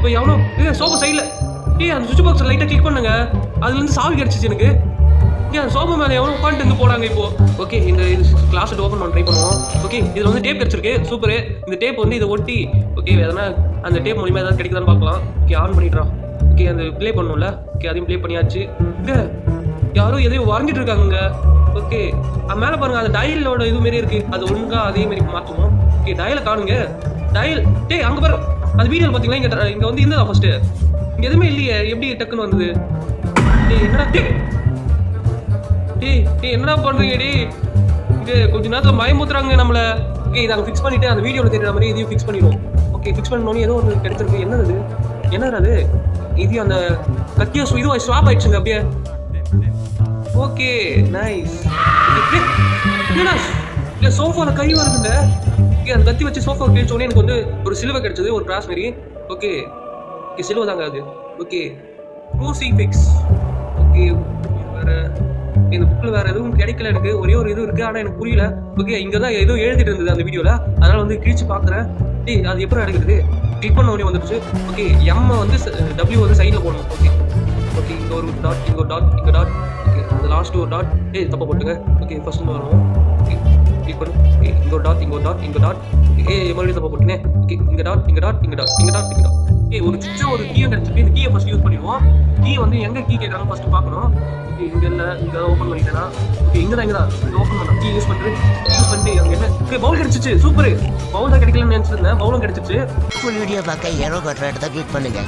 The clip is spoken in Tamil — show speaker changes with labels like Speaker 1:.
Speaker 1: இப்போ எவனோ சோஃபா சைடில் அந்த சுவிட்ச் பாக்ஸ் லைட்டாக கிளிக் பண்ணுங்க, அதுலேருந்து சாவி கிடச்சிச்சு எனக்கு. அந்த சோஃபா மேலே எவனோ உட்காந்துட்டு இருந்து போகிறாங்க இப்போ. ஓகே, இந்த கிளாஸ் ஓப்பன் பண்ண ட்ரை பண்ணுவோம். ஓகே, இதில் வந்து டேப் கிடச்சிருக்கு, சூப்பரு. இந்த டேப் வந்து இதை ஒட்டி ஓகே எதனா அந்த டேப் மூலியமாக எதாவது கிடைக்குதான்னு பார்க்கலாம். ஓகே, ஆன் பண்ணிடுறான். ஓகே, அந்த ப்ளே பண்ணணும்ல. ஓகே, அதையும் ப்ளே பண்ணியாச்சு. இங்கே யாரோ எதையும் வரைஞ்சிட்டு இருக்காங்க. ஓகே, அது மேலே பாருங்க, அந்த டயலோட இது மாரி இருக்கு, அது ஒழுங்கா அதே மாதிரி மாற்றுவோம். ஓகே, டயலை காணுங்க. டயல் அங்கே பாரு, அந்த வீடியோவில் பார்த்தீங்கன்னா இங்கே வந்து இருந்ததா ஃபர்ஸ்ட்டு, இங்கே எதுவுமே இல்லையே, எப்படி டக்குன்னு வந்தது? என்னடா என்னடா பண்ணுறீங்க இது கொஞ்ச நேரத்தில் பயமுத்துறாங்க நம்மளை. ஓகே, இதை அங்கே ஃபிக்ஸ் பண்ணிவிட்டு அந்த வீடியோவில் தெரியுற மாதிரி இதையும் ஃபிக்ஸ் பண்ணிடுவோம். ஓகே, ஃபிக்ஸ் பண்ணோன்னே ஏதோ ஒன்று கிடைச்சிருக்கு. என்னது அது? இது அந்த கத்தியோ இதுவும் ஸ்வாப் ஆயிடுச்சுங்க அப்படியே. Okay, nice. என்னடா இல்லை சோஃபாவில் கை வருதுங்க. ஓகே, அந்த கத்தி வச்சு சோஃபா கிழிச்சோடனே எனக்கு வந்து ஒரு சிலுவை கிடைச்சது, ஒரு கிராஸ் மாரி. ஓகே, சிலுவை தாங்க அது. Okay, crucifix. ஓகே, வேறு இந்த புக்கில் வேறு எதுவும் கிடைக்கல எனக்கு. ஒரே ஒரு இது இருக்குது, ஆனால் எனக்கு புரியல. ஓகே, இங்கே தான் ஏதோ எழுதிட்டு இருந்தது அந்த வீடியோவில், அதனால் வந்து கிழிச்சு பார்க்குறேன். அது எப்படி எடுக்கிறது? கிளிக் பண்ண உடனே வந்துடுச்சு. ஓகே, எம் வந்து டபிள்யூ வந்து சைடில் போடணும். ஓகே, இங்கே ஒரு டாட், இங்கே ஒரு டாட், இங்கே டாட். ஓகே, அந்த லாஸ்ட் ஒரு டாட் தப்பா போட்டுங்க. ஓகே, ஃபர்ஸ்ட் வருவோம். ஓகே, கிளிக் பண்ணு. ஓகே, இங்கே ஒரு டாட், இங்கே டாட். மறுபடியும் தப்பா போட்டுனேன். ஓகே, இங்கே டாட். ஒரு சுவிட்சு ஒரு கீயும் கிடச்சிருக்கு. இந்த கீயை ஃபர்ஸ்ட் யூஸ் பண்ணிடுவோம். கீ வந்து எங்கே கீ கேட்குறாங்க ஃபர்ஸ்ட் பார்க்கணும். ஓகே, இங்கே இல்லை, இங்கே ஓப்பன் பண்ணிட்டேன்னா. ஓகே, இங்கே தான் இங்கே ஓப்பன் பண்ணலாம். கீ யூஸ் பண்ணிட்டு அங்கே என்ன? ஓகே, பவுல் கிடச்சிச்சு. சூப்பர். பவுல் தான் கிடைக்கலன்னு நினச்சிருந்தேன், பவுலும் கிடச்சிச்சு.
Speaker 2: வீடியோ பார்க்க ஏரோ பட்டன் கிளிக் பண்ணுங்க.